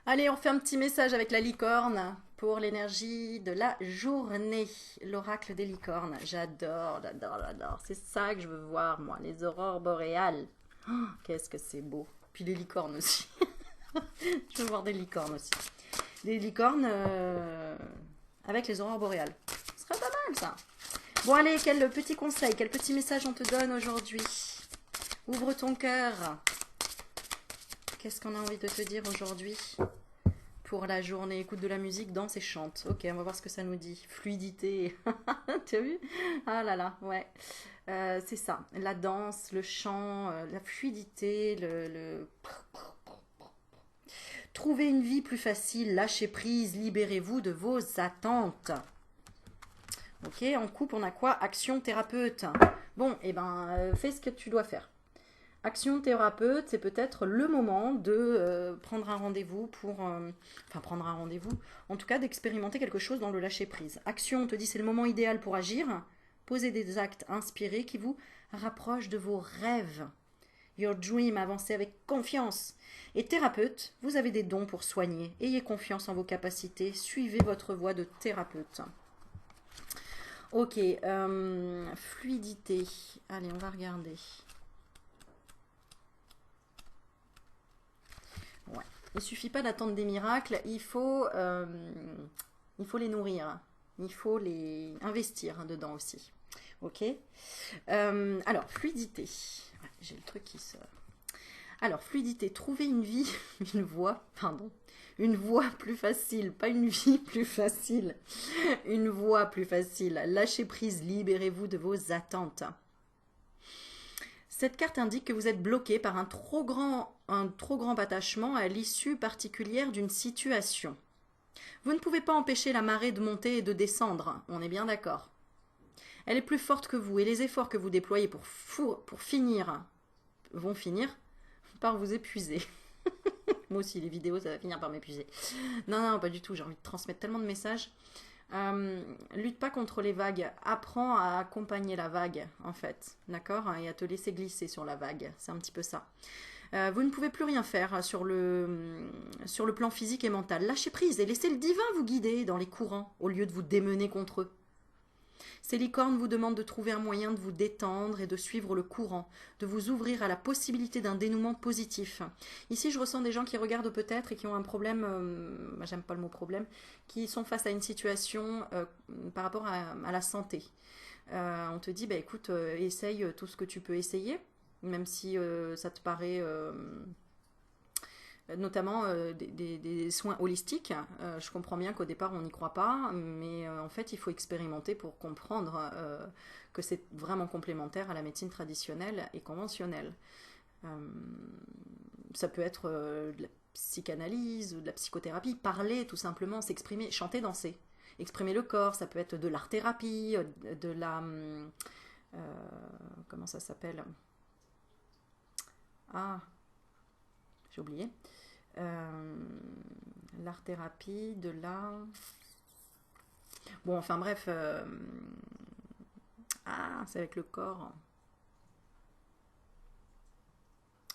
Allez, on fait un petit message avec la licorne pour l'énergie de la journée. L'oracle des licornes. J'adore, j'adore, j'adore. C'est ça que je veux voir, moi. Les aurores boréales. Oh, qu'est-ce que c'est beau. Puis les licornes aussi. Je veux voir des licornes aussi. Des licornes avec les aurores boréales. Ce serait pas mal, ça. Bon, allez, quel petit conseil, quel petit message on te donne aujourd'hui? Ouvre ton cœur. Qu'est-ce qu'on a envie de te dire aujourd'hui? Pour la journée, écoute de la musique, danse et chante. Ok, on va voir ce que ça nous dit. Fluidité. Tu as vu? Ah là là, ouais. C'est ça. La danse, le chant, la fluidité, Trouvez une vie plus facile, lâchez prise, libérez-vous de vos attentes. Ok, en couple, on a quoi? Action thérapeute. Bon, et ben, fais ce que tu dois faire. Action thérapeute, c'est peut-être le moment de prendre un rendez-vous pour... enfin, prendre un rendez-vous. En tout cas, d'expérimenter quelque chose dans le lâcher-prise. Action, on te dit, c'est le moment idéal pour agir. Posez des actes inspirés qui vous rapprochent de vos rêves. Your dream, avancez avec confiance. Et thérapeute, vous avez des dons pour soigner. Ayez confiance en vos capacités. Suivez votre voie de thérapeute. Ok, fluidité. Allez, on va regarder. Ouais. Il suffit pas d'attendre des miracles, il faut les nourrir. Il faut les investir dedans aussi. Ok. Alors, fluidité. Ouais, j'ai le truc qui se... Alors, fluidité, trouver une vie, une voie, pardon, une voie plus facile, pas une vie plus facile, une voie plus facile. Lâchez prise, libérez-vous de vos attentes. Cette carte indique que vous êtes bloqué par un trop grand attachement à l'issue particulière d'une situation. Vous ne pouvez pas empêcher la marée de monter et de descendre, on est bien d'accord. Elle est plus forte que vous et les efforts que vous déployez pour finir vont finir par vous épuiser. Moi aussi, les vidéos, ça va finir par m'épuiser. Non, non, pas du tout, j'ai envie de transmettre tellement de messages. Lutte pas contre les vagues, apprends à accompagner la vague en fait, d'accord, et à te laisser glisser sur la vague, c'est un petit peu ça. Vous ne pouvez plus rien faire sur le plan physique et mental. Lâchez prise et laissez le divin vous guider dans les courants au lieu de vous démener contre eux. Ces licornes vous demandent de trouver un moyen de vous détendre et de suivre le courant, de vous ouvrir à la possibilité d'un dénouement positif. Ici, je ressens des gens qui regardent peut-être et qui ont un problème, j'aime pas le mot problème, qui sont face à une situation par rapport à la santé. On te dit, bah, écoute, essaye tout ce que tu peux essayer, même si ça te paraît notamment des soins holistiques. Je comprends bien qu'au départ on n'y croit pas, mais en fait il faut expérimenter pour comprendre que c'est vraiment complémentaire à la médecine traditionnelle et conventionnelle. Euh, Ça peut être de la psychanalyse ou de la psychothérapie, parler tout simplement, s'exprimer, chanter, danser. Exprimer le corps, ça peut être de l'art-thérapie, de la... comment ça s'appelle? Ah, j'ai oublié. Euh, L'art-thérapie, de la... Bon, enfin bref. Ah, c'est avec le corps.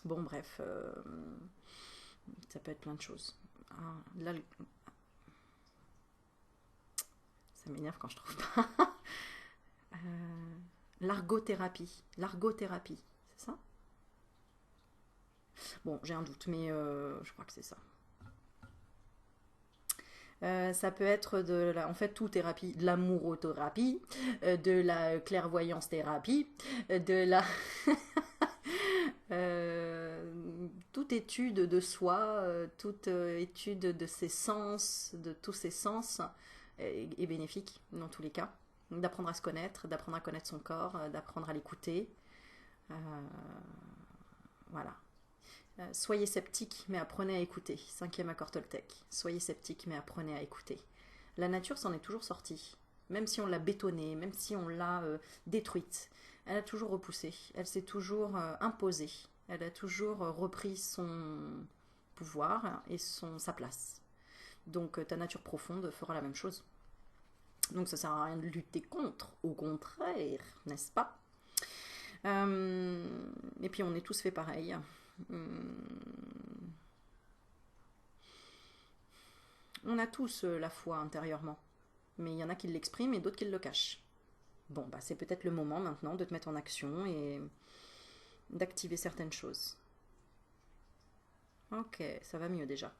Bon, bref. Ça peut être plein de choses. Ah, là, ça m'énerve quand je trouve pas. L'argothérapie. L'argothérapie, c'est ça? Bon, j'ai un doute, mais je crois que c'est ça. Ça peut être en fait tout thérapie, de l'amourothérapie, de la clairvoyance thérapie, de la toute étude de soi, toute étude de ses sens, de tous ses sens est bénéfique dans tous les cas. D'apprendre à se connaître, d'apprendre à connaître son corps, d'apprendre à l'écouter. Euh, voilà. Soyez sceptique, mais apprenez à écouter. Cinquième accord Toltec. Soyez sceptique, mais apprenez à écouter. La nature s'en est toujours sortie. Même si on l'a bétonnée, même si on l'a détruite, elle a toujours repoussé. Elle s'est toujours imposée. Elle a toujours repris son pouvoir et sa place. Donc ta nature profonde fera la même chose. Donc ça sert à rien de lutter contre, au contraire, n'est-ce pas? Et puis on est tous fait pareil. Hum, On a tous la foi intérieurement. Mais il y en a qui l'expriment et d'autres qui le cachent. Bon, bah c'est peut-être le moment maintenant de te mettre en action et d'activer certaines choses. Ok, ça va mieux déjà.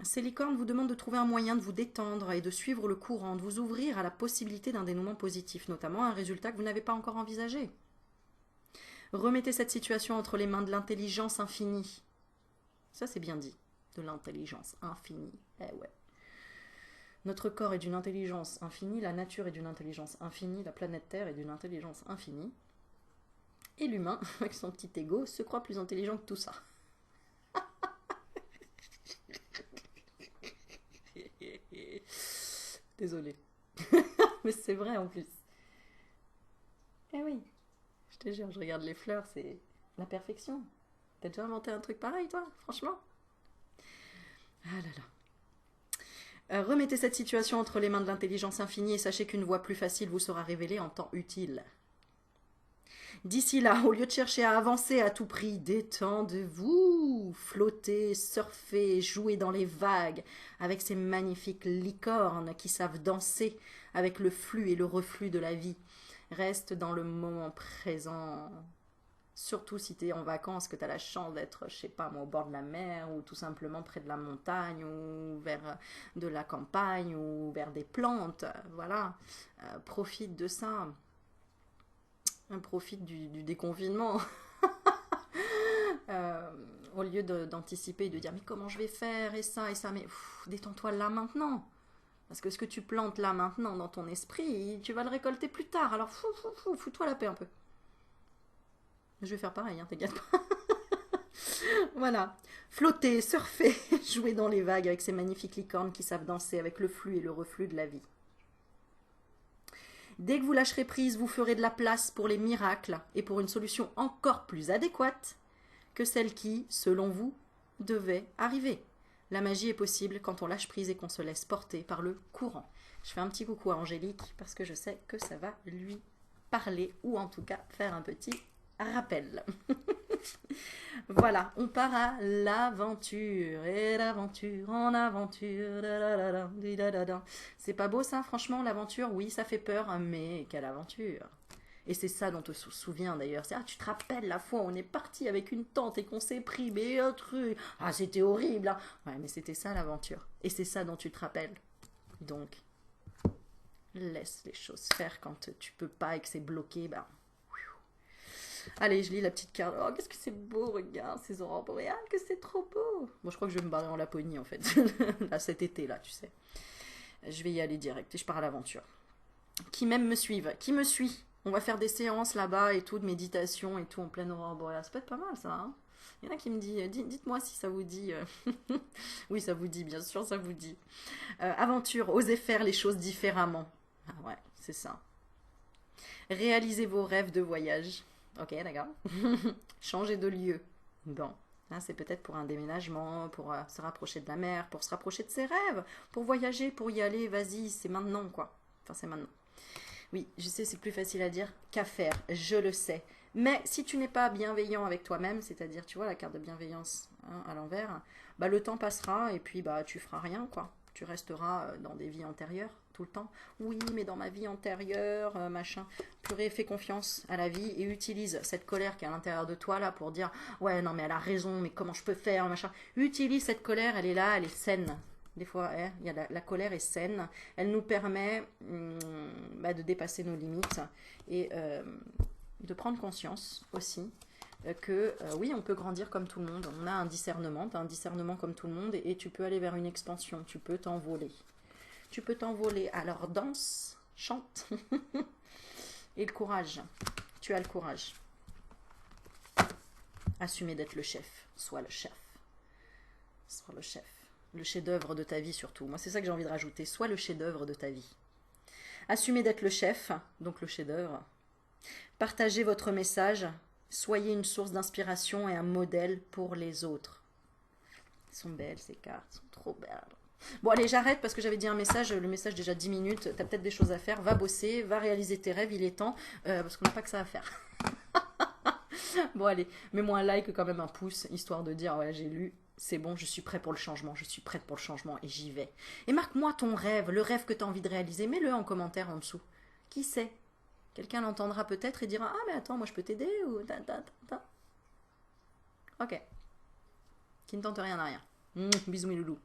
Ces licornes vous demandent de trouver un moyen de vous détendre et de suivre le courant, de vous ouvrir à la possibilité d'un dénouement positif, notamment un résultat que vous n'avez pas encore envisagé. Remettez cette situation entre les mains de l'intelligence infinie. Ça c'est bien dit, de l'intelligence infinie. Eh ouais. Notre corps est d'une intelligence infinie, la nature est d'une intelligence infinie, la planète Terre est d'une intelligence infinie. Et l'humain, avec son petit ego, se croit plus intelligent que tout ça. Désolée. Mais c'est vrai en plus. Eh oui, je te jure, je regarde les fleurs, c'est la perfection. T'as déjà inventé un truc pareil, toi, franchement? Ah là là. Remettez cette situation entre les mains de l'intelligence infinie et sachez qu'une voie plus facile vous sera révélée en temps utile. D'ici là, au lieu de chercher à avancer à tout prix, détendez-vous, flottez, surfez, jouez dans les vagues avec ces magnifiques licornes qui savent danser avec le flux et le reflux de la vie. Reste dans le moment présent. Surtout si tu es en vacances, que tu as la chance d'être, je sais pas moi, au bord de la mer ou tout simplement près de la montagne ou vers de la campagne ou vers des plantes. Voilà, profite de ça. Profite du déconfinement. Au lieu d'anticiper et de dire mais comment je vais faire et ça, mais détends-toi là maintenant. Parce que ce que tu plantes là maintenant dans ton esprit, tu vas le récolter plus tard. Alors fous-toi la paix un peu. Je vais faire pareil, hein, t'inquiète pas. Voilà. Flotter, surfer, jouer dans les vagues avec ces magnifiques licornes qui savent danser avec le flux et le reflux de la vie. Dès que vous lâcherez prise, vous ferez de la place pour les miracles et pour une solution encore plus adéquate que celle qui, selon vous, devait arriver. La magie est possible quand on lâche prise et qu'on se laisse porter par le courant. Je fais un petit coucou à Angélique parce que je sais que ça va lui parler ou en tout cas faire un petit rappel. Voilà, on part à l'aventure. Et l'aventure en aventure. C'est pas beau ça, franchement, l'aventure? Oui, ça fait peur, mais quelle aventure! Et c'est ça dont on se souvient d'ailleurs. C'est, ah, tu te rappelles la fois où on est parti avec une tante et qu'on s'est pris, mais un truc. Ah, c'était horrible. Hein. Ouais, mais c'était ça l'aventure. Et c'est ça dont tu te rappelles. Donc, laisse les choses faire quand tu peux pas et que c'est bloqué. Ben, allez, je lis la petite carte. Oh, qu'est-ce que c'est beau, regarde, ces aurores boréales, que c'est trop beau. Bon, je crois que je vais me barrer en Laponie, en fait. Là, cet été, là, tu sais. Je vais y aller direct et je pars à l'aventure. Qui même me suivent. Qui me suit? On va faire des séances là-bas et tout, de méditation et tout, en pleine aurore boréale. Ça peut être pas mal, ça, hein. Il y en a qui me disent, dites-moi si ça vous dit. Oui, ça vous dit, bien sûr, ça vous dit. Aventure, osez faire les choses différemment. Ah ouais, c'est ça. Réalisez vos rêves de voyage. Ok, d'accord. Changer de lieu. Bon, là c'est peut-être pour un déménagement, pour se rapprocher de la mer, pour se rapprocher de ses rêves, pour voyager, pour y aller, vas-y, c'est maintenant quoi. Enfin, c'est maintenant. Oui, je sais, c'est plus facile à dire qu'à faire, je le sais. Mais si tu n'es pas bienveillant avec toi-même, c'est-à-dire, tu vois, la carte de bienveillance hein, à l'envers, bah le temps passera et puis bah tu feras rien quoi. Tu resteras dans des vies antérieures tout le temps. Oui, mais dans ma vie antérieure, machin. Purée, fais confiance à la vie et utilise cette colère qui est à l'intérieur de toi là pour dire ouais, non, mais elle a raison, mais comment je peux faire, machin. Utilise cette colère, elle est là, elle est saine. Des fois, il y a la colère est saine. Elle nous permet de dépasser nos limites et de prendre conscience aussi que oui, on peut grandir comme tout le monde. On a un discernement, tu as un discernement comme tout le monde et tu peux aller vers une expansion, tu peux t'envoler. Tu peux t'envoler, alors danse, chante et le courage. Tu as le courage. Assumer d'être le chef, sois le chef. Sois le chef. Le chef-d'œuvre de ta vie surtout. Moi, c'est ça que j'ai envie de rajouter. Sois le chef-d'œuvre de ta vie. Assumez d'être le chef, donc le chef-d'œuvre. Partagez votre message. Soyez une source d'inspiration et un modèle pour les autres. Elles sont belles ces cartes, elles sont trop belles. Bon allez, j'arrête parce que j'avais dit un message, le message déjà 10 minutes, t'as peut-être des choses à faire, va bosser, va réaliser tes rêves, il est temps, parce qu'on n'a pas que ça à faire. Bon allez, mets-moi un like, quand même un pouce, histoire de dire ouais j'ai lu, C'est bon, je suis prêt pour le changement, je suis prête pour le changement et j'y vais. Et marque-moi ton rêve, le rêve que tu as envie de réaliser, mets-le en commentaire en dessous. Qui sait? Quelqu'un l'entendra peut-être et dira ah mais attends, moi je peux t'aider ou Ok. Qui ne tente rien à rien. Bisous mes loulous.